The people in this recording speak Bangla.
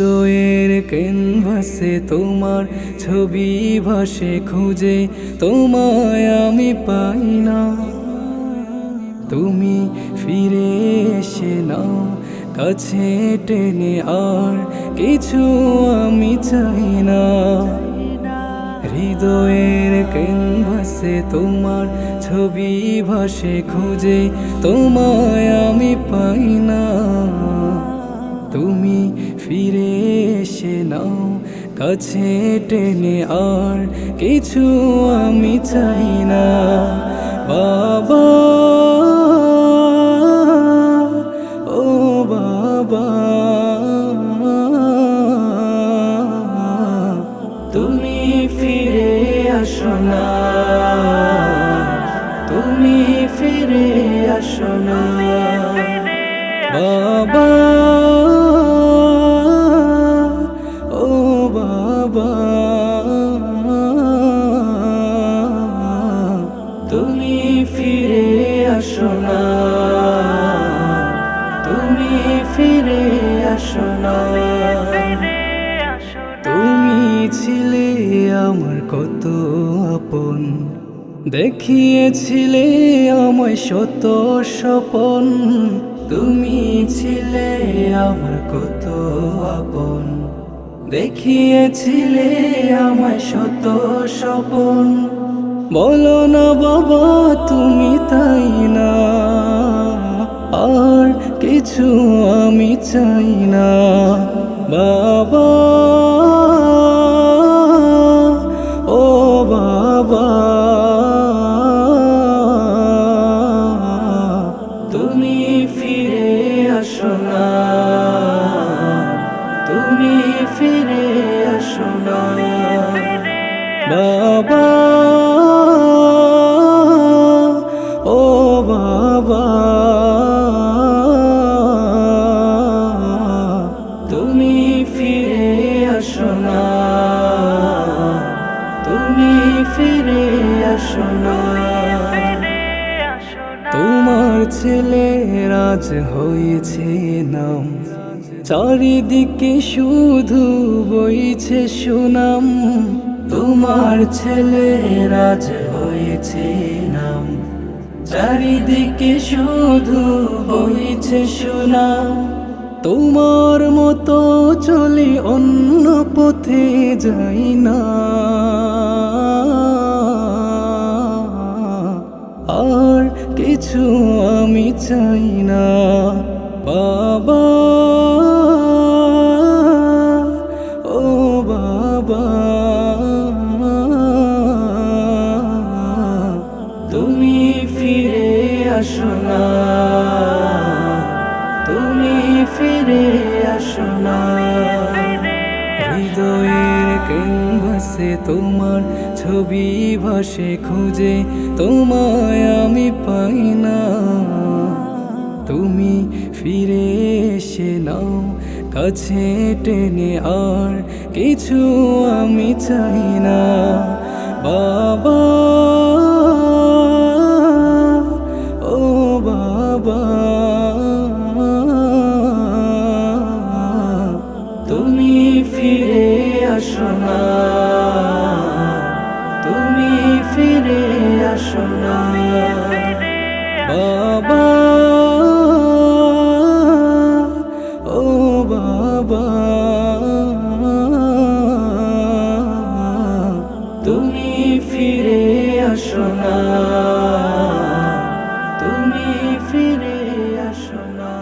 হৃদয়ের ক্যানভাসে তোমার ছবি ভাসে, খুঁজে তোমায় আমি পাই না। তুমি ফিরে এসে নাও কাছে টেনে, আর কিছু আমি চাই না। হৃদয়ের ক্যানভাসে তোমার ছবি ভাসে, খুঁজে তোমায় আমি পাই না। তুমি ফিরে এসে নাও কাছে টেনে, আর কিছু আমি চাই না। বাবা, ও বাবা, তুমি ফিরে আসো না, তুমি ফিরে আসো না। বাবা, ও বাবা, তুমি ফিরে আসো না, তুমি ফিরে আসো না। তুমি ছিলে আমার কত আপন, দেখিয়েছিলে আমায় শত স্বপন। তুমি ছিলে আমার কত আপন, দেখিয়েছিলে আমায় শত স্বপন। বলো না বাবা তুমি তাই না, আর কিছু আমি চাই না। বাবা, ও বাবা, তুমি ফিরে আসো না, তুমি ফিরে আসো না। বাবা, ও বাবা, তুমি ফিরে আসো না, তুমি ফিরে আসো না। তোমার ছেলে রাজ হয়েছে নাম, চারিদিকে শুধু বইছে সুনাম। তোমার ছেলে রাজ হয়েছে নাম, চারিদিকে শুধু বইছে সুনাম। তোমার মতো চলি অন্য পথে যাই না, আর কিছু আমি চাই না। বাবা, ও বাবা, তুমি ফিরে আসো না, তুমি ফিরে আসো না। হৃদয়ের ক্যানভাসে তোমার ছবি ভাসে, খুঁজে তোমায় আমি পাই না। তুমি ফিরে এসে নাও কাছে টেনে, আর কিছু আমি চাই না। বাবা, ও বাবা, তুমি ফিরে আসো না, তুমি ফিরে আসো না। বাবা, ও বাবা, তুমি ফিরে আসো না, তুমি ফিরে আসো না।